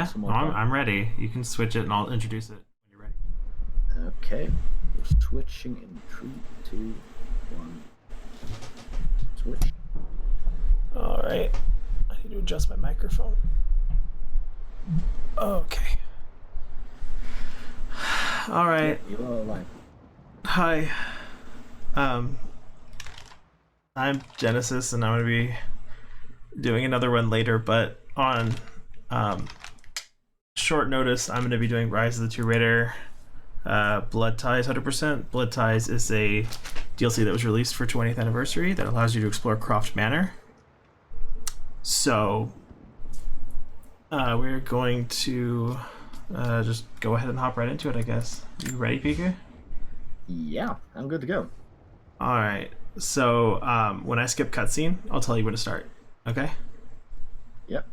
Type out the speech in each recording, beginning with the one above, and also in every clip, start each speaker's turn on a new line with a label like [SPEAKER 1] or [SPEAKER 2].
[SPEAKER 1] some
[SPEAKER 2] no,
[SPEAKER 1] more time.
[SPEAKER 2] I'm ready. You can switch it and I'll introduce it when you're ready.
[SPEAKER 1] Okay, we're switching in 3, 2, 1. Switch.
[SPEAKER 2] All right. I need to adjust my microphone. Okay. All right.
[SPEAKER 1] Yeah, you are live.
[SPEAKER 2] Hi. I'm Genesis, and I'm gonna be doing another one later, but on short notice, I'm gonna be doing Rise of the Tomb Raider Blood Ties 100%. Blood Ties is a DLC that was released for 20th anniversary that allows you to explore Croft Manor. So we're going to just go ahead and hop right into it, I guess. You ready, Pika?
[SPEAKER 1] Yeah, I'm good to go.
[SPEAKER 2] All right. So when I skip cutscene, I'll tell you when to start. Okay?
[SPEAKER 1] Yep.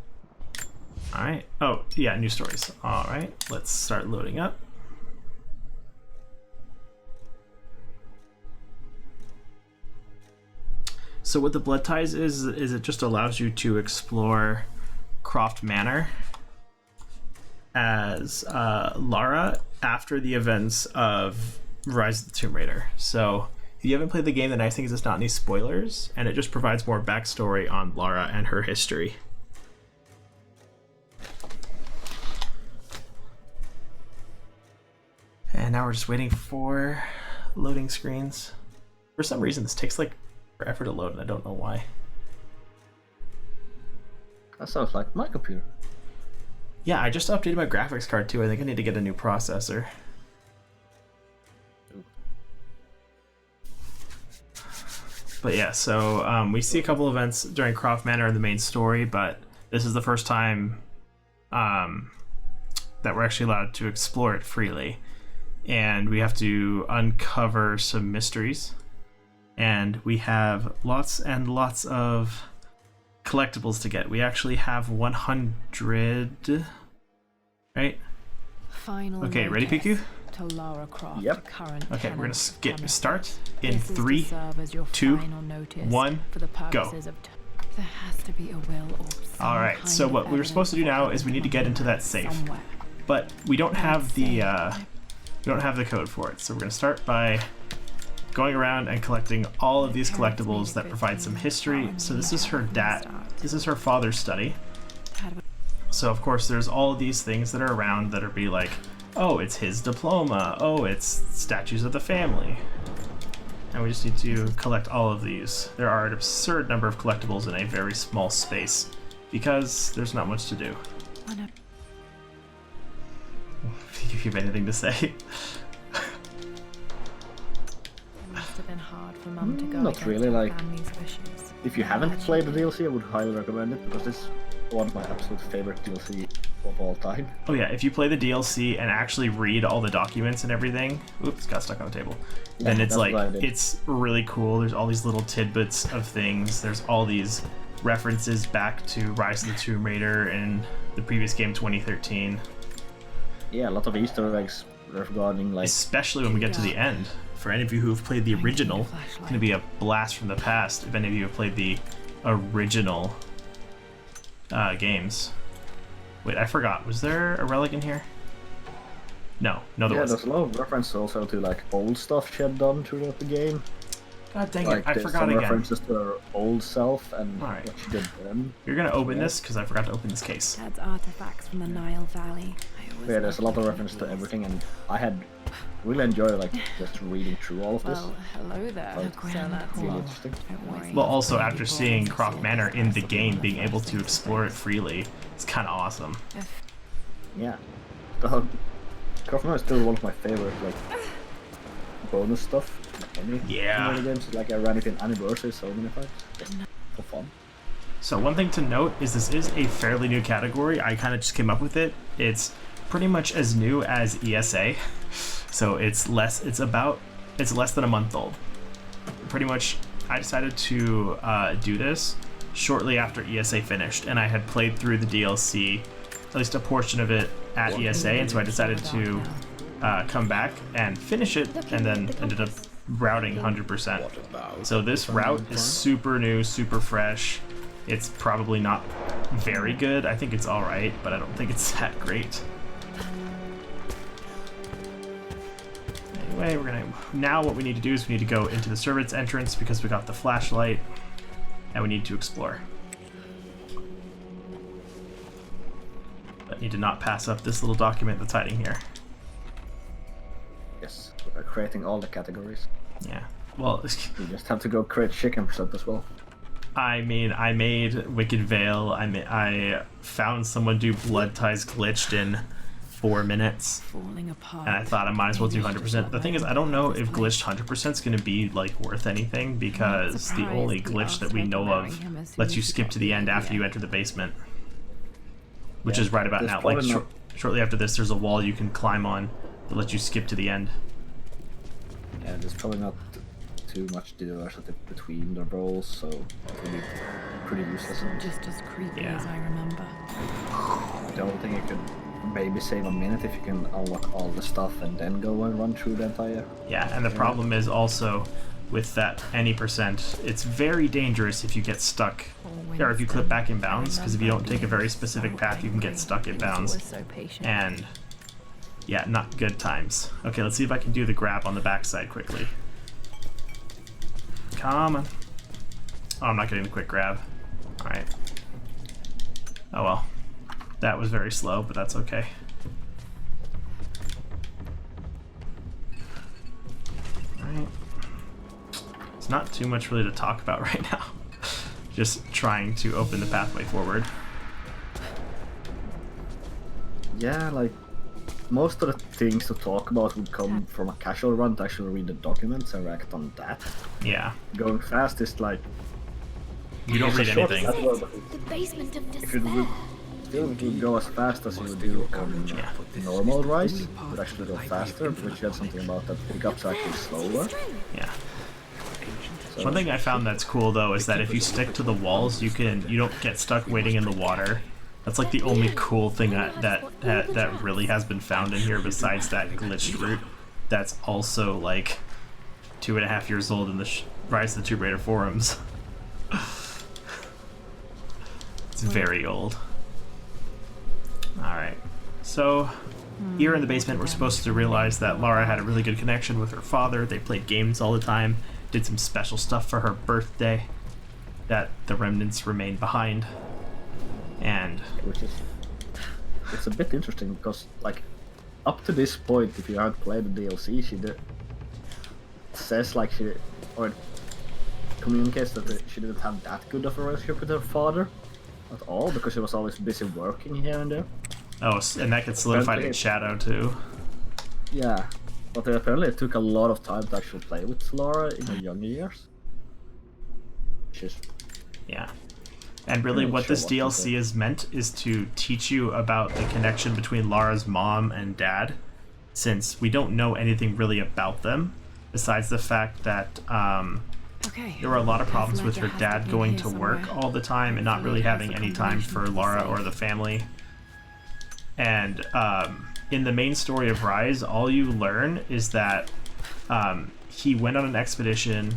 [SPEAKER 2] All right. Oh, yeah, new stories. All right. Let's start loading up. So what the Blood Ties is it just allows you to explore Croft Manor as Lara after the events of Rise of the Tomb Raider. So if you haven't played the game, the nice thing is it's not any spoilers, and it just provides more backstory on Lara and her history. And now we're just waiting for loading screens. For some reason, this takes like forever to load, and I don't know why.
[SPEAKER 1] That sounds like my computer.
[SPEAKER 2] Yeah, I just updated my graphics card too. I think I need to get a new processor. But yeah, so we see a couple events during Croft Manor in the main story, but this is the first time that we're actually allowed to explore it freely. And we have to uncover some mysteries. And we have lots and lots of collectibles to get. We actually have 100, right?
[SPEAKER 3] Final
[SPEAKER 2] okay, ready, PQ?
[SPEAKER 3] To Lara Croft,
[SPEAKER 1] Yep.
[SPEAKER 3] current
[SPEAKER 2] Okay, we're gonna skip
[SPEAKER 3] tenant.
[SPEAKER 2] start in
[SPEAKER 3] This is to
[SPEAKER 2] 3,
[SPEAKER 3] serve as your
[SPEAKER 2] 2,
[SPEAKER 3] final notice
[SPEAKER 2] 1,
[SPEAKER 3] for the
[SPEAKER 2] go.
[SPEAKER 3] purposes of there has to be a will or some
[SPEAKER 2] All right,
[SPEAKER 3] kind
[SPEAKER 2] so
[SPEAKER 3] of
[SPEAKER 2] what we were supposed to do now is we need to get into that safe,
[SPEAKER 3] somewhere.
[SPEAKER 2] but we don't have the
[SPEAKER 3] That's
[SPEAKER 2] we don't have the code for it. So we're gonna start by going around and collecting all of these collectibles that provide some history. So this is her this is her father's study. So of course there's all of these things that are around that are be like, oh, it's his diploma, oh, it's statues of the family. And we just need to collect all of these. There are an absurd number of collectibles in a very small space because there's not much to do. If you have anything to say.
[SPEAKER 3] Must have been hard for Mum to go
[SPEAKER 1] Not
[SPEAKER 3] against
[SPEAKER 1] really,
[SPEAKER 3] her
[SPEAKER 1] like,
[SPEAKER 3] family's wishes.
[SPEAKER 1] If you haven't played the DLC, I would highly recommend it because it's one of my absolute favorite DLC of all time.
[SPEAKER 2] Oh yeah, if you play the DLC and actually read all the documents and everything, oops, got stuck on the table.
[SPEAKER 1] Yeah,
[SPEAKER 2] Then it's
[SPEAKER 1] that's
[SPEAKER 2] like,
[SPEAKER 1] what I did.
[SPEAKER 2] it's really cool. There's all these little tidbits of things. There's all these references back to Rise of the Tomb Raider and the previous game 2013.
[SPEAKER 1] Yeah, a lot of Easter eggs regarding like.
[SPEAKER 2] Especially when we get to the end. For any of you who have played the original, it's going to be a blast from the past if any of you have played the original games. Wait, I forgot. Was there a relic in here? No, there
[SPEAKER 1] Yeah,
[SPEAKER 2] wasn't.
[SPEAKER 1] there's a lot of reference also to like old stuff she had done throughout the game.
[SPEAKER 2] God dang
[SPEAKER 1] Like
[SPEAKER 2] it, I
[SPEAKER 1] there's
[SPEAKER 2] forgot
[SPEAKER 1] some
[SPEAKER 2] again.
[SPEAKER 1] references to her old self and
[SPEAKER 2] Alright.
[SPEAKER 1] what she did then.
[SPEAKER 2] You're going to open
[SPEAKER 1] Yeah.
[SPEAKER 2] this because I forgot to open this case.
[SPEAKER 3] Dad's artifacts from the Nile Valley.
[SPEAKER 1] Yeah, there's a lot of reference to everything, and I had really enjoyed like just reading through all of this.
[SPEAKER 3] Well, hello there.
[SPEAKER 1] Like,
[SPEAKER 3] So that's
[SPEAKER 1] really
[SPEAKER 3] all.
[SPEAKER 1] interesting.
[SPEAKER 3] Don't worry.
[SPEAKER 2] Well, also after seeing Croft Manor in the game, being able to explore it freely, it's kind of awesome.
[SPEAKER 1] Yeah. The Croft Manor is still one of my favorite like bonus stuff. Any
[SPEAKER 2] Yeah.
[SPEAKER 1] Tomb Raider games, like I ran it in Anniversary so many times. Just for fun.
[SPEAKER 2] So one thing to note is this is a fairly new category. I kind of just came up with it. It's pretty much as new as ESA. So it's less than a month old. Pretty much I decided to do this shortly after ESA finished, and I had played through the DLC, at least a portion of it at ESA, and so I decided to come back and finish it, and then ended up routing 100%. So this route is super new, super fresh. It's probably not very good. I think it's alright, but I don't think it's that great. Anyway, we're gonna... Now what we need to do is we need to go into the servants entrance because we got the flashlight, and we need to explore. But need to not pass up this little document that's hiding here.
[SPEAKER 1] Yes, we're creating all the categories.
[SPEAKER 2] Yeah. Well,
[SPEAKER 1] You just have to go create chicken percent as well.
[SPEAKER 2] I mean, I made Wicked Veil. I found someone do Blood Ties glitched in 4 minutes,
[SPEAKER 3] Falling apart.
[SPEAKER 2] and I thought I might as well do 100%. The thing is, I don't know if glitched 100% is going to be like worth anything because the only glitch that we know of lets you skip to the end after you enter the basement, which is right about now. Like shortly after this, there's a wall you can climb on that lets you skip to the end.
[SPEAKER 1] Yeah, there's probably not too much diversity between the roles, so it will be pretty useless.
[SPEAKER 3] Just as creepy
[SPEAKER 2] Yeah.
[SPEAKER 3] as I remember.
[SPEAKER 1] The only thing you could maybe save a minute if you can unlock all the stuff and then go and run through the entire.
[SPEAKER 2] Yeah, and the problem is also with that any percent, it's very dangerous if you get stuck, or if you clip back in bounds, because if you don't take a very specific path, you can get stuck in bounds. And yeah, not good times. Okay, let's see if I can do the grab on the backside quickly. Come on. Oh, I'm not getting the quick grab. Alright. Oh well. That was very slow, but that's okay. Alright. It's not too much really to talk about right now. Just trying to open the pathway forward.
[SPEAKER 1] Yeah, like most of the things to talk about would come from a casual run to actually read the documents and react on that.
[SPEAKER 2] Yeah.
[SPEAKER 1] Going fast is like
[SPEAKER 2] You don't read anything.
[SPEAKER 4] The basement of
[SPEAKER 1] if you
[SPEAKER 4] despair.
[SPEAKER 1] would still would go as fast as you would do on normal rise, you would actually go faster, but you had something about that pickups are actually slower.
[SPEAKER 2] Yeah.
[SPEAKER 1] So
[SPEAKER 2] One thing I found that's cool though is that if you stick to the walls, you don't get stuck waiting in the water. That's like the only cool thing that really has been found in here besides that glitched route. That's also like 2.5 years old in the Rise of the Tomb Raider forums. It's very old. Alright, so here in the basement we're supposed to realize that Lara had a really good connection with her father. They played games all the time, did some special stuff for her birthday that the remnants remain behind. And
[SPEAKER 1] which is it's a bit interesting because like up to this point, if you haven't played the DLC, it says like she or it communicates that she didn't have that good of a relationship with her father at all because she was always busy working here and there.
[SPEAKER 2] oh, and that gets solidified in Shadow too.
[SPEAKER 1] Yeah, but apparently it took a lot of time to actually play with Lara in her younger years. Which is
[SPEAKER 2] Yeah. And really
[SPEAKER 1] I'm not
[SPEAKER 2] what
[SPEAKER 1] sure
[SPEAKER 2] this
[SPEAKER 1] what to
[SPEAKER 2] DLC
[SPEAKER 1] say.
[SPEAKER 2] is meant is to teach you about the connection between Lara's mom and dad, since we don't know anything really about them, besides the fact that
[SPEAKER 3] Okay.
[SPEAKER 2] there were a lot of problems with her
[SPEAKER 3] Ledger has
[SPEAKER 2] dad
[SPEAKER 3] to be
[SPEAKER 2] going
[SPEAKER 3] here
[SPEAKER 2] to work
[SPEAKER 3] somewhere.
[SPEAKER 2] all the time and not really having any time for Lara or the family. And in the main story of Rise, all you learn is that he went on an expedition,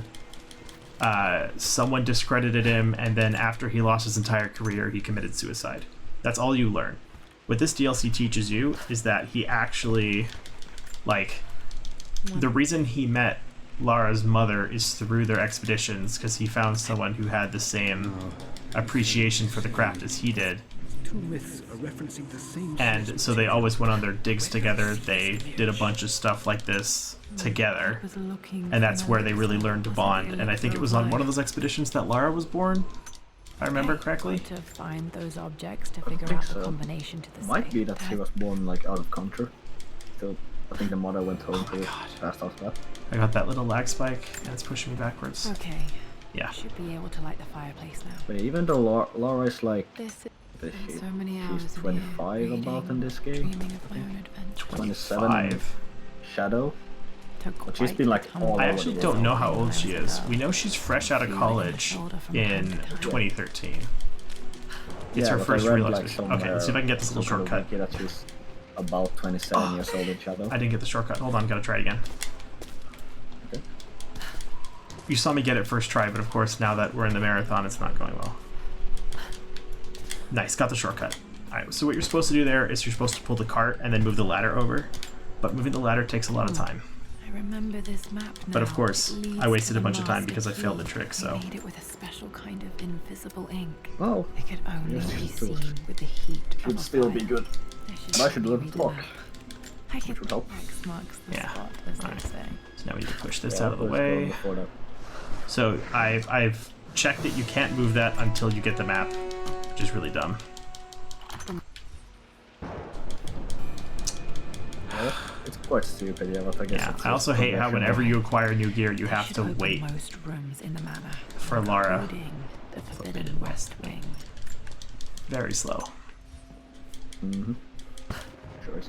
[SPEAKER 2] someone discredited him, and then after he lost his entire career, he committed suicide. That's all you learn. What this DLC teaches you is that he actually, like, the reason he met Lara's mother is through their expeditions, because he found someone who had the same appreciation for the craft as he did.
[SPEAKER 5] Two myths are referencing the same
[SPEAKER 2] And so they always went on their digs together. They did a bunch of stuff like this together. And that's where they really learned to bond. And I think it was on one of those expeditions that Lara was born, if I remember correctly.
[SPEAKER 3] To find those objects to
[SPEAKER 1] I
[SPEAKER 3] figure
[SPEAKER 1] think
[SPEAKER 3] out
[SPEAKER 1] so.
[SPEAKER 3] the combination to the
[SPEAKER 1] might
[SPEAKER 3] safe.
[SPEAKER 1] be that she was born like out of country. Still, I think the mother went home to fast after that.
[SPEAKER 2] I got that little lag spike, and it's pushing me backwards.
[SPEAKER 3] Okay.
[SPEAKER 2] Yeah.
[SPEAKER 3] Should be able to light the fireplace now.
[SPEAKER 1] But even though Lara is like
[SPEAKER 3] This
[SPEAKER 1] is
[SPEAKER 3] is
[SPEAKER 1] she-
[SPEAKER 3] so many hours.
[SPEAKER 1] she's
[SPEAKER 3] in
[SPEAKER 1] 25
[SPEAKER 3] here,
[SPEAKER 1] about in
[SPEAKER 3] reading,
[SPEAKER 1] this game.
[SPEAKER 3] Dreaming of my own adventure.
[SPEAKER 1] 27 in
[SPEAKER 2] 25.
[SPEAKER 1] Shadow.
[SPEAKER 3] Took
[SPEAKER 1] But she's
[SPEAKER 3] quite
[SPEAKER 1] been, like,
[SPEAKER 3] a ton
[SPEAKER 1] all
[SPEAKER 3] of
[SPEAKER 2] I
[SPEAKER 1] over
[SPEAKER 2] actually
[SPEAKER 1] the
[SPEAKER 2] don't
[SPEAKER 1] world.
[SPEAKER 2] know how old she is. We know she's fresh out of college in 2013. It's her
[SPEAKER 1] but I
[SPEAKER 2] first
[SPEAKER 1] read,
[SPEAKER 2] real
[SPEAKER 1] like,
[SPEAKER 2] exhibition.
[SPEAKER 1] somewhere
[SPEAKER 2] Okay, let's see if I can get this little
[SPEAKER 1] some kind of
[SPEAKER 2] shortcut.
[SPEAKER 1] wiki that she's about 27 years old in Shadow.
[SPEAKER 2] I didn't get the shortcut. Hold on, gotta try it again.
[SPEAKER 1] Okay.
[SPEAKER 2] You saw me get it first try, but of course now that we're in the marathon, it's not going well. Nice, got the shortcut. Alright, so what you're supposed to do there is you're supposed to pull the cart and then move the ladder over. But moving the ladder takes a lot of time.
[SPEAKER 3] I remember this map now.
[SPEAKER 2] But of course,
[SPEAKER 3] It leads
[SPEAKER 2] I wasted
[SPEAKER 3] to
[SPEAKER 2] a
[SPEAKER 3] the
[SPEAKER 2] bunch of time
[SPEAKER 3] master
[SPEAKER 2] because I failed the
[SPEAKER 3] key.
[SPEAKER 2] trick,
[SPEAKER 3] They
[SPEAKER 2] so...
[SPEAKER 3] made it with a special kind of invisible ink.
[SPEAKER 1] Oh,
[SPEAKER 3] It could only
[SPEAKER 1] Yes,
[SPEAKER 3] be
[SPEAKER 1] it should.
[SPEAKER 3] seen with the heat of
[SPEAKER 1] should
[SPEAKER 3] a
[SPEAKER 1] still be
[SPEAKER 3] fire.
[SPEAKER 1] good.
[SPEAKER 3] There
[SPEAKER 1] But I should
[SPEAKER 3] be
[SPEAKER 1] learn to
[SPEAKER 3] the
[SPEAKER 1] talk.
[SPEAKER 3] map. I get
[SPEAKER 1] would help.
[SPEAKER 3] X marks the
[SPEAKER 2] Yeah.
[SPEAKER 3] spot, as
[SPEAKER 2] Alright.
[SPEAKER 3] they say.
[SPEAKER 2] So now we need to push this
[SPEAKER 1] Yeah,
[SPEAKER 2] out of the
[SPEAKER 1] let's go
[SPEAKER 2] way.
[SPEAKER 1] before that.
[SPEAKER 2] So I've checked that you can't move that until you get the map, which is really dumb.
[SPEAKER 1] Yeah, it's quite stupid, yeah, but I guess
[SPEAKER 2] Yeah,
[SPEAKER 1] it's
[SPEAKER 2] I also
[SPEAKER 1] just
[SPEAKER 2] hate how
[SPEAKER 1] progression.
[SPEAKER 2] whenever you acquire new gear, you have
[SPEAKER 3] Should
[SPEAKER 2] to
[SPEAKER 3] open
[SPEAKER 2] wait
[SPEAKER 3] most rooms in the manor,
[SPEAKER 2] for Lara.
[SPEAKER 3] including the Forbidden West Wing.
[SPEAKER 2] Very slow.
[SPEAKER 1] Mm-hmm. Sure.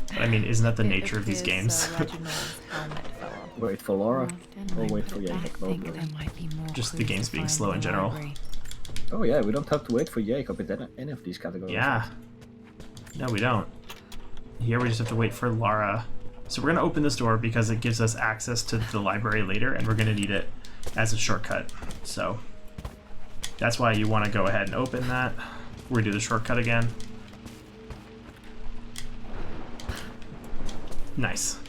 [SPEAKER 2] But I mean, isn't that the
[SPEAKER 3] It
[SPEAKER 2] nature of these
[SPEAKER 3] appears
[SPEAKER 2] games?
[SPEAKER 3] Sir Reginald's helmet fell off.
[SPEAKER 1] Wait for Laura.
[SPEAKER 3] Often
[SPEAKER 1] Or
[SPEAKER 3] I
[SPEAKER 1] wait
[SPEAKER 3] put
[SPEAKER 1] for
[SPEAKER 3] it
[SPEAKER 1] Jacob.
[SPEAKER 3] back,
[SPEAKER 1] No
[SPEAKER 3] think
[SPEAKER 1] worries.
[SPEAKER 3] there might be more
[SPEAKER 2] Just the
[SPEAKER 3] clues
[SPEAKER 2] games
[SPEAKER 3] to
[SPEAKER 2] being
[SPEAKER 3] find
[SPEAKER 2] slow in
[SPEAKER 3] the
[SPEAKER 2] general.
[SPEAKER 3] library.
[SPEAKER 1] Oh yeah, we don't have to wait for Jacob in any of these categories.
[SPEAKER 2] Yeah. No, we don't. Here we just have to wait for Lara. So we're going to open this door because it gives us access to the library later, and we're going to need it as a shortcut. So that's why you want to go ahead and open that. We're going to do the shortcut again. Nice.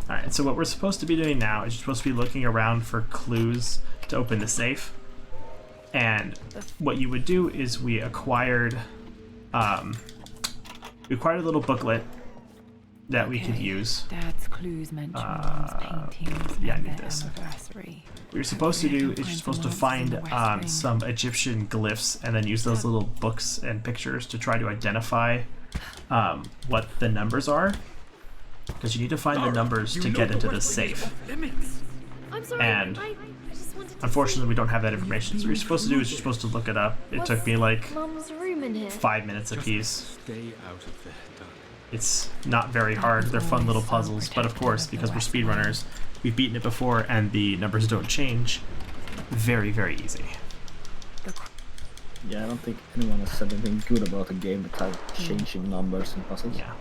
[SPEAKER 2] Alright, so what we're supposed to be doing now is you're supposed to be looking around for clues to open the safe. And what you would do is we acquired a little booklet that we could
[SPEAKER 3] Okay,
[SPEAKER 2] use.
[SPEAKER 3] Dad's clues mention Mom's paintings
[SPEAKER 2] yeah, I
[SPEAKER 3] and
[SPEAKER 2] need
[SPEAKER 3] their
[SPEAKER 2] this.
[SPEAKER 3] anniversary.
[SPEAKER 2] What you're supposed to do is you're supposed to find some Egyptian glyphs and then use those little books and pictures to try to identify what the numbers are. Because you need to find the numbers to get into the safe.
[SPEAKER 4] I'm sorry.
[SPEAKER 2] And
[SPEAKER 4] I just wanted to
[SPEAKER 2] unfortunately, we don't have that information. So what you're supposed to do is you're supposed to look it up. It took me like
[SPEAKER 4] Mum's room in here.
[SPEAKER 2] 5 minutes apiece.
[SPEAKER 5] Stay out of there, darling.
[SPEAKER 2] It's not very hard. They're fun little puzzles. But of course, because we're speedrunners, we've beaten it before and the numbers don't change. Very, very easy.
[SPEAKER 1] Yeah, I don't think anyone has said anything good about a game without changing numbers and puzzles.
[SPEAKER 2] Yeah.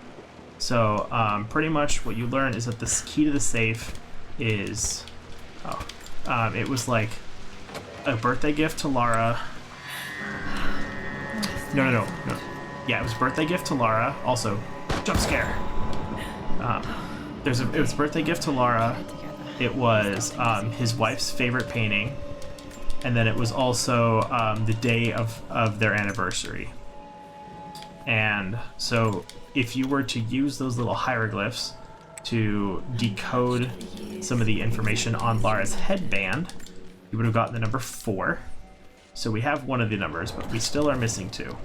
[SPEAKER 2] So pretty much what you learn is that the key to the safe is, it was like a birthday gift to Lara. No. Yeah, it was a birthday gift to Lara. Also, jump scare. It was a birthday gift to Lara. It was his wife's favorite painting, and then it was also the day of their anniversary. And so if you were to use those little hieroglyphs to decode some of the information on Lara's headband, you would have gotten the number 4. So we have one of the numbers, but we still are missing 2.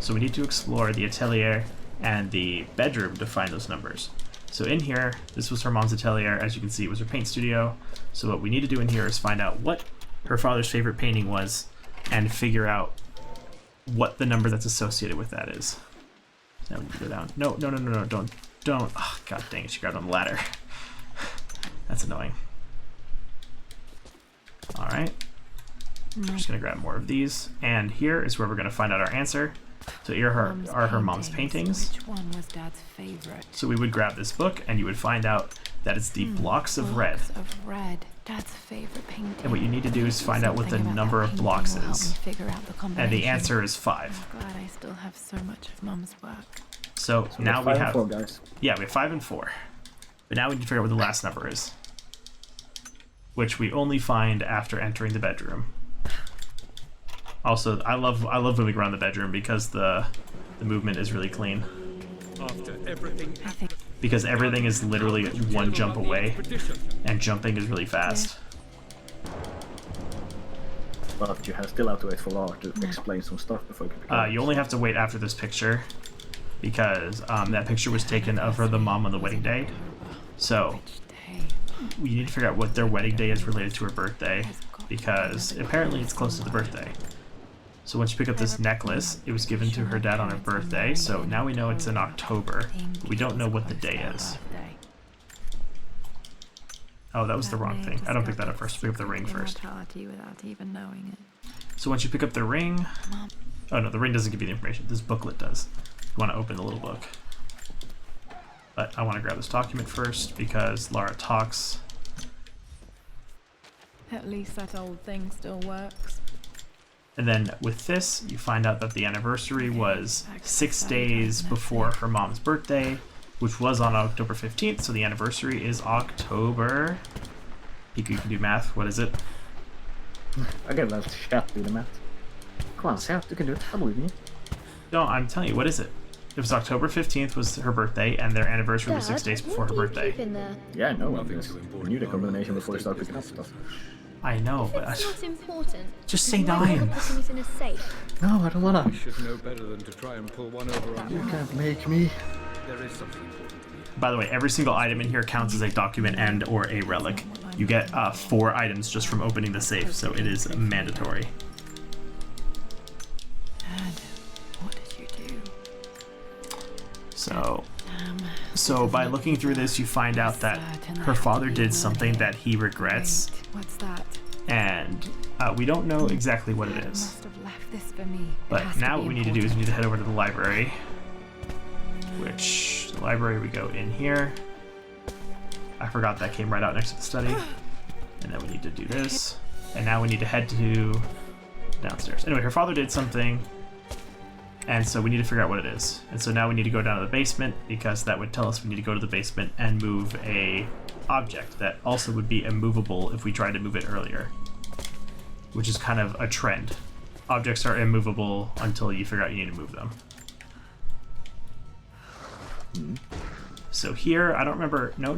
[SPEAKER 2] So we need to explore the atelier and the bedroom to find those numbers. So in here, this was her mom's atelier. As you can see, it was her paint studio. So what we need to do in here is find out what her father's favorite painting was and figure out what the number that's associated with that is. So now we need to go down. No, don't. Oh, god dang it, she grabbed on the ladder. That's annoying. Alright. We're just gonna grab more of these. And here is where we're gonna find out our answer. So here are her mom's paintings.
[SPEAKER 3] Which one was Dad's favorite?
[SPEAKER 2] So we would grab this book and you would find out that it's the blocks of red.
[SPEAKER 3] Blocks of red. Dad's favorite painting.
[SPEAKER 2] And what you need to do is find out what the
[SPEAKER 3] Something about
[SPEAKER 2] number
[SPEAKER 3] that
[SPEAKER 2] of
[SPEAKER 3] painting
[SPEAKER 2] blocks
[SPEAKER 3] will help
[SPEAKER 2] is.
[SPEAKER 3] me figure out the
[SPEAKER 2] And the
[SPEAKER 3] combination.
[SPEAKER 2] answer is 5.
[SPEAKER 3] I'm glad I still have so much of Mum's work.
[SPEAKER 2] So
[SPEAKER 1] We
[SPEAKER 2] now
[SPEAKER 1] have
[SPEAKER 2] we
[SPEAKER 1] 5 and
[SPEAKER 2] have
[SPEAKER 1] 4, guys.
[SPEAKER 2] Yeah, we have 5 and 4. But now we need to figure out what the last number is. Which we only find after entering the bedroom. Also, I love moving around the bedroom because the movement is really clean.
[SPEAKER 5] After everything
[SPEAKER 3] I think
[SPEAKER 2] Because everything is literally one jump away, and jumping is really fast.
[SPEAKER 1] But you still have to wait for Laura to explain some stuff before you can pick it up.
[SPEAKER 2] You only have to wait after this picture, because that picture was taken of her, the mom, on the wedding day. So
[SPEAKER 3] which day.
[SPEAKER 2] we need to figure out what their wedding day is related to her birthday, because apparently it's close to the birthday. So once you pick up this necklace, it was given to her dad on her birthday, so now we know it's in October. But we don't know what the day is. Oh, that was the wrong thing. I don't pick that up first. Pick up the ring first.
[SPEAKER 3] Immortality without even knowing it.
[SPEAKER 2] So once you pick up the ring... Oh no, the ring doesn't give you the information. This booklet does. You want to open the little book. But I want to grab this document first because Lara talks.
[SPEAKER 3] At least that old thing still works.
[SPEAKER 2] And then with this, you find out that the anniversary was 6 days before her mom's birthday, which was on October 15th. So the anniversary is October. Piku, you can do math. What is it?
[SPEAKER 1] I get that chat do the math. Come on, Seth, you can do it. I believe in you.
[SPEAKER 2] No, I'm telling you, what is it? It was October 15th was her birthday, and their anniversary was 6 days before her birthday.
[SPEAKER 4] In there?
[SPEAKER 1] Yeah, I know.
[SPEAKER 5] Nothing
[SPEAKER 1] I
[SPEAKER 5] too important.
[SPEAKER 1] knew the combination before you start picking up stuff.
[SPEAKER 2] I know, but
[SPEAKER 4] It's not important.
[SPEAKER 2] just say
[SPEAKER 4] You might
[SPEAKER 2] 9.
[SPEAKER 4] bother putting it in a safe.
[SPEAKER 1] No, I don't wanna.
[SPEAKER 5] You should know better than to try and pull one over on
[SPEAKER 1] You
[SPEAKER 5] me.
[SPEAKER 1] can't make me.
[SPEAKER 5] There is something important to me.
[SPEAKER 2] By the way, every single item in here counts as a document and or a relic. You get 4 items just from opening the safe, so it is mandatory.
[SPEAKER 3] Dad, what did you do?
[SPEAKER 2] So by looking through this, you find out that her father did something that he regrets,
[SPEAKER 3] Wait, what's that?
[SPEAKER 2] and we don't know exactly what it
[SPEAKER 3] Dad
[SPEAKER 2] is.
[SPEAKER 3] must have left this for me. It
[SPEAKER 2] But
[SPEAKER 3] has to
[SPEAKER 2] now
[SPEAKER 3] be
[SPEAKER 2] what we need to do is we
[SPEAKER 3] important.
[SPEAKER 2] need to head over to the library, which the library we go in here. I forgot that came right out next to the study. And then we need to do this. And now we need to head to downstairs. Anyway, her father did something, and so we need to figure out what it is. And so now we need to go down to the basement, because that would tell us we need to go to the basement and move a object that also would be immovable if we tried to move it earlier, which is kind of a trend. Objects are immovable until you figure out you need to move them. So here, I don't remember. No.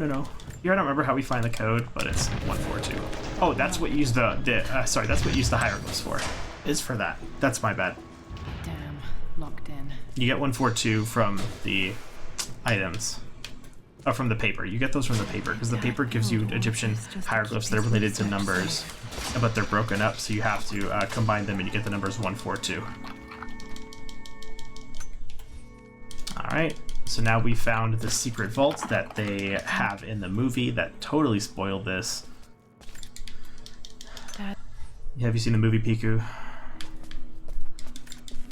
[SPEAKER 2] Here, I don't remember how we find the code, but it's 142. Oh, that's what you use sorry, that's what you use the hieroglyphs for. Is for that. That's my bad.
[SPEAKER 3] Damn, locked in.
[SPEAKER 2] You get 142 from the items. Oh, from the paper. You get those from the paper, because the paper gives you Egyptian hieroglyphs that are related to numbers, but they're broken up, so you have to combine them, and you get the numbers 142. Alright. So now we found the secret vault that they have in the movie that totally spoiled this.
[SPEAKER 3] Dad,
[SPEAKER 2] Have you seen the movie, Piku?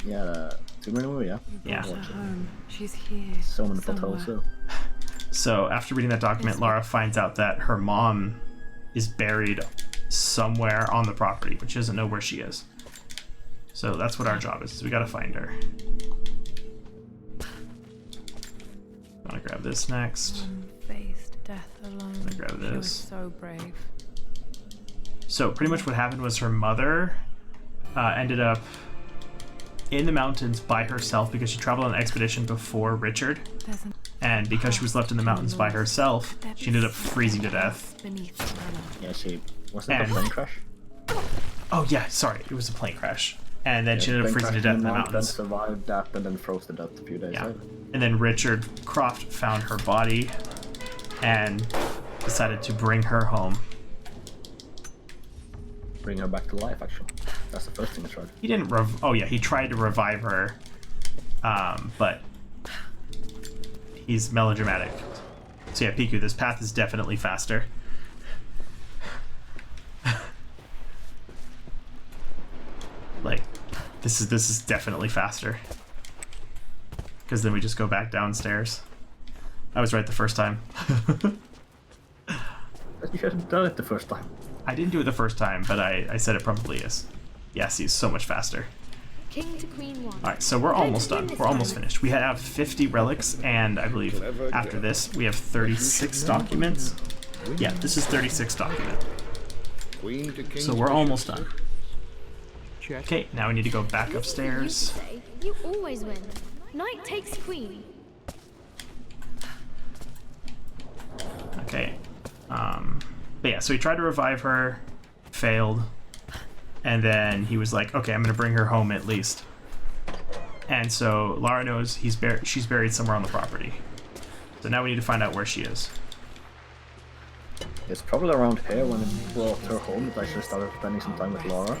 [SPEAKER 1] Yeah, Tomb Raider movie, yeah.
[SPEAKER 2] Yeah.
[SPEAKER 3] her home. She's here.
[SPEAKER 1] So many
[SPEAKER 3] somewhere.
[SPEAKER 1] potholes, so.
[SPEAKER 2] So after reading that document, Lara finds out that her mom is buried somewhere on the property, but she doesn't know where she is. So that's what our job is. We gotta find her. I'm gonna grab this next.
[SPEAKER 3] Faced death alone.
[SPEAKER 2] grab
[SPEAKER 3] She was
[SPEAKER 2] this.
[SPEAKER 3] so brave.
[SPEAKER 2] So pretty much what happened was her mother ended up in the mountains by herself because she traveled on an expedition before Richard.
[SPEAKER 3] There's an
[SPEAKER 2] And because she was left in the mountains by herself, she ended up freezing to death.
[SPEAKER 3] beneath the manor.
[SPEAKER 1] Yeah, she. Wasn't it a
[SPEAKER 2] And-
[SPEAKER 1] plane crash?
[SPEAKER 2] Oh yeah, sorry, it was a plane crash. And then she
[SPEAKER 1] Yeah,
[SPEAKER 2] ended up
[SPEAKER 1] plane
[SPEAKER 2] freezing to
[SPEAKER 1] crash
[SPEAKER 2] death in the
[SPEAKER 1] Then
[SPEAKER 2] mountains.
[SPEAKER 1] survived that and then froze to death a few days
[SPEAKER 2] Yeah.
[SPEAKER 1] later.
[SPEAKER 2] And then Richard Croft found her body and decided to bring her home.
[SPEAKER 1] Bring her back to life, actually. That's the first thing I tried.
[SPEAKER 2] He didn't oh yeah, he tried to revive her, but he's melodramatic. So yeah, Piku, this path is definitely faster. Like, this is definitely faster. Because then we just go back downstairs. I was right the first time.
[SPEAKER 1] You should have done it the first time.
[SPEAKER 2] I didn't do it the first time, but I said it probably is. Yes, he's so much faster.
[SPEAKER 4] King to queen one.
[SPEAKER 2] Alright, so we're almost done. We're almost finished. We have 50 relics, and I believe after this we have 36 documents. Yeah, this is 36 documents.
[SPEAKER 5] Queen to king.
[SPEAKER 2] So we're almost done. Okay, now we need to go back upstairs.
[SPEAKER 4] Say, you always win. Knight takes queen.
[SPEAKER 2] Okay. But yeah, so he tried to revive her, failed, and then he was like, okay, I'm gonna bring her home at least. And so Lara knows she's buried somewhere on the property. So now we need to find out where she is.
[SPEAKER 1] It's probably around here when he brought her home that I actually started spending some time with Laura.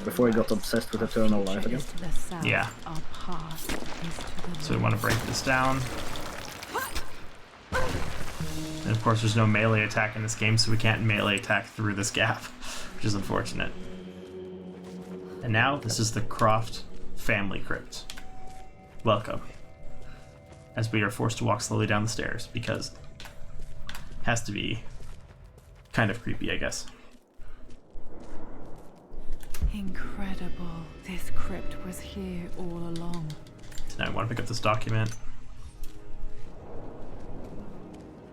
[SPEAKER 1] Before he got obsessed with eternal life again.
[SPEAKER 3] To the south,
[SPEAKER 2] Yeah.
[SPEAKER 3] our path is to the
[SPEAKER 2] So we want to break this down. And of course there's no melee attack in this game, so we can't melee attack through this gap, which is unfortunate. And now this is the Croft family crypt. Welcome. As we are forced to walk slowly down the stairs, because it has to be kind of creepy, I guess.
[SPEAKER 3] Incredible. This crypt was here all along.
[SPEAKER 2] Now I want to pick up this document.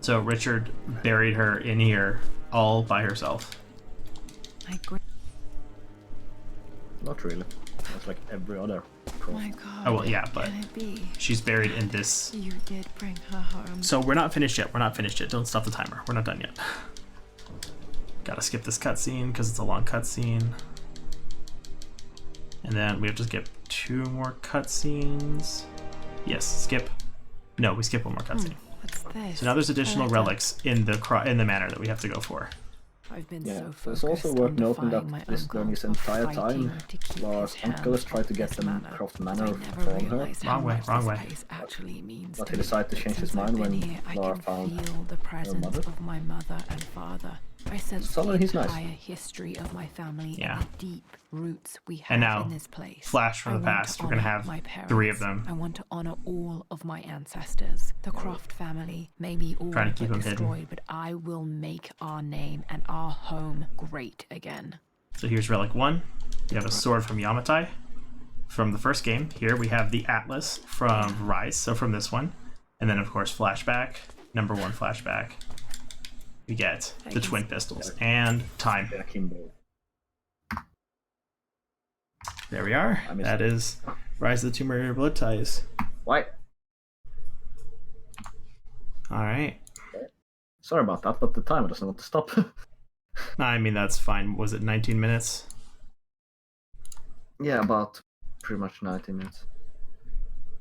[SPEAKER 2] So Richard buried her in here all by herself.
[SPEAKER 1] Not really. That's like every other croft.
[SPEAKER 3] My God.
[SPEAKER 2] Oh, well, yeah, but
[SPEAKER 3] can it be?
[SPEAKER 2] she's buried in this.
[SPEAKER 3] You did bring her home.
[SPEAKER 2] So we're not finished yet. We're not finished yet. Don't stop the timer. We're not done yet. Gotta skip this cutscene because it's a long cutscene. And then we have to skip 2 more cutscenes. Yes, skip. No, we skip 1 more cutscene.
[SPEAKER 3] What's this?
[SPEAKER 2] So now there's additional
[SPEAKER 3] A letter.
[SPEAKER 2] relics in the manor that we have to go for.
[SPEAKER 3] I've been
[SPEAKER 1] Yeah,
[SPEAKER 3] so
[SPEAKER 1] it's
[SPEAKER 3] focused
[SPEAKER 1] also worth
[SPEAKER 3] on
[SPEAKER 1] noting
[SPEAKER 3] defying my
[SPEAKER 1] that this
[SPEAKER 3] uncle
[SPEAKER 1] during his
[SPEAKER 3] of
[SPEAKER 1] entire
[SPEAKER 3] fighting
[SPEAKER 1] time,
[SPEAKER 3] to keep
[SPEAKER 1] Lars'
[SPEAKER 3] his
[SPEAKER 1] uncle
[SPEAKER 3] hands
[SPEAKER 1] tried to
[SPEAKER 3] off
[SPEAKER 1] get
[SPEAKER 3] this
[SPEAKER 1] them
[SPEAKER 3] manor.
[SPEAKER 1] Croft
[SPEAKER 3] But I
[SPEAKER 1] Manor
[SPEAKER 3] never
[SPEAKER 1] from her,
[SPEAKER 3] realized how
[SPEAKER 2] Wrong way,
[SPEAKER 3] much
[SPEAKER 2] wrong
[SPEAKER 3] this
[SPEAKER 2] way.
[SPEAKER 3] place actually means
[SPEAKER 1] but
[SPEAKER 3] to
[SPEAKER 1] he
[SPEAKER 3] me.
[SPEAKER 1] decided to change his
[SPEAKER 3] Since
[SPEAKER 1] mind
[SPEAKER 3] I've been
[SPEAKER 1] when
[SPEAKER 3] here, I
[SPEAKER 1] Lara
[SPEAKER 3] can
[SPEAKER 1] found
[SPEAKER 3] feel the presence
[SPEAKER 1] mother.
[SPEAKER 3] of my mother and father. I sense
[SPEAKER 1] Suddenly
[SPEAKER 3] the
[SPEAKER 1] he's nice.
[SPEAKER 3] entire history of my family
[SPEAKER 2] Yeah.
[SPEAKER 3] and the deep roots we have
[SPEAKER 2] And now,
[SPEAKER 3] in this place.
[SPEAKER 2] flash from
[SPEAKER 3] I
[SPEAKER 2] the
[SPEAKER 3] want
[SPEAKER 2] past,
[SPEAKER 3] to
[SPEAKER 2] we're gonna
[SPEAKER 3] honor
[SPEAKER 2] have
[SPEAKER 3] my
[SPEAKER 2] 3 of
[SPEAKER 3] parents.
[SPEAKER 2] them.
[SPEAKER 3] I want to honor all of my ancestors. The Croft family may be all
[SPEAKER 2] Trying to keep
[SPEAKER 3] but
[SPEAKER 2] them hidden.
[SPEAKER 3] destroyed, but I will make our name and our home great again.
[SPEAKER 2] So here's relic 1. We have a sword from Yamatai from the first game. Here we have the Atlas from Rise, so from this one. And then of course flashback, number 1 flashback. We get the twin pistols and time.
[SPEAKER 1] Yeah, Kimbo.
[SPEAKER 2] There we are.
[SPEAKER 1] I missed
[SPEAKER 2] That is Rise of the Tomb Raider Blood Ties.
[SPEAKER 1] Why?
[SPEAKER 2] Alright.
[SPEAKER 1] Sorry about that, but the timer doesn't want to stop.
[SPEAKER 2] I mean, that's fine. Was it 19 minutes?
[SPEAKER 1] Yeah, about pretty much 90 minutes.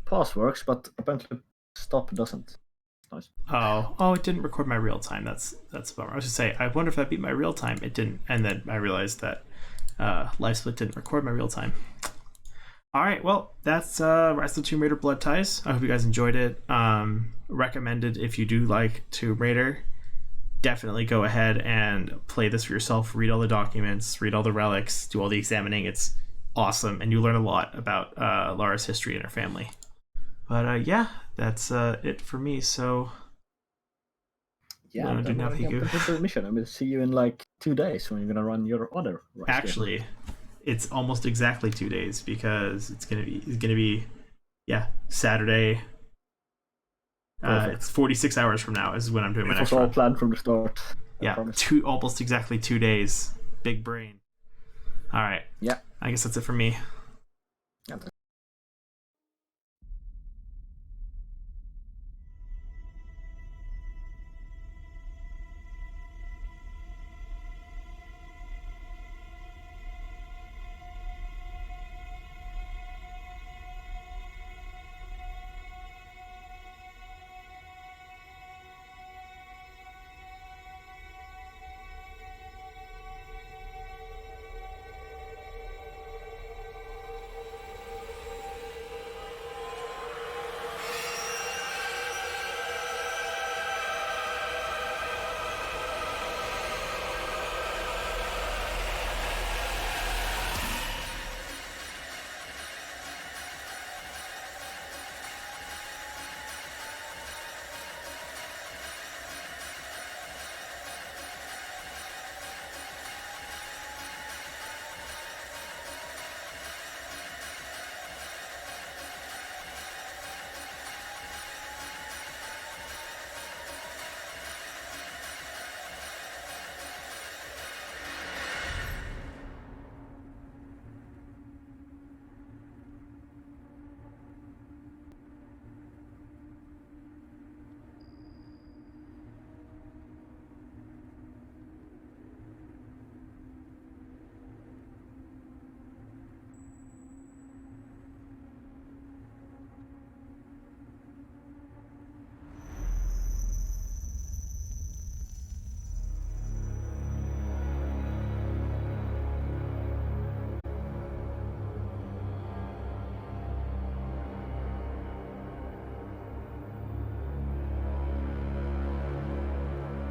[SPEAKER 1] Pause works, but apparently stop doesn't. Nice.
[SPEAKER 2] Oh, it didn't record my real time. That's a bummer. I was gonna say, I wonder if that beat my real time. It didn't, and then I realized that LiveSplit didn't record my real time. All right, well, that's Rise of the Tomb Raider Blood Ties. I hope you guys enjoyed it. Recommended if you do like Tomb Raider. Definitely go ahead and play this for yourself. Read all the documents, read all the relics, do all the examining. It's awesome, and you learn a lot about Lara's history and her family. But yeah, that's it for me. So
[SPEAKER 1] Yeah,
[SPEAKER 2] No,
[SPEAKER 1] I'm
[SPEAKER 2] do not
[SPEAKER 1] gonna
[SPEAKER 2] be
[SPEAKER 1] get
[SPEAKER 2] good.
[SPEAKER 1] the mission. I'm gonna see you in like 2 days when you're gonna run your other Rise game.
[SPEAKER 2] actually, it's almost exactly 2 days because it's gonna be Saturday.
[SPEAKER 1] Perfect.
[SPEAKER 2] It's 46 hours from now is when I'm doing my
[SPEAKER 1] It
[SPEAKER 2] next
[SPEAKER 1] was all
[SPEAKER 2] run.
[SPEAKER 1] planned from the start. I
[SPEAKER 2] Yeah,
[SPEAKER 1] promise.
[SPEAKER 2] almost exactly 2 days. Big brain. All right.
[SPEAKER 1] Yeah.
[SPEAKER 2] I guess that's it for me.
[SPEAKER 1] Yeah,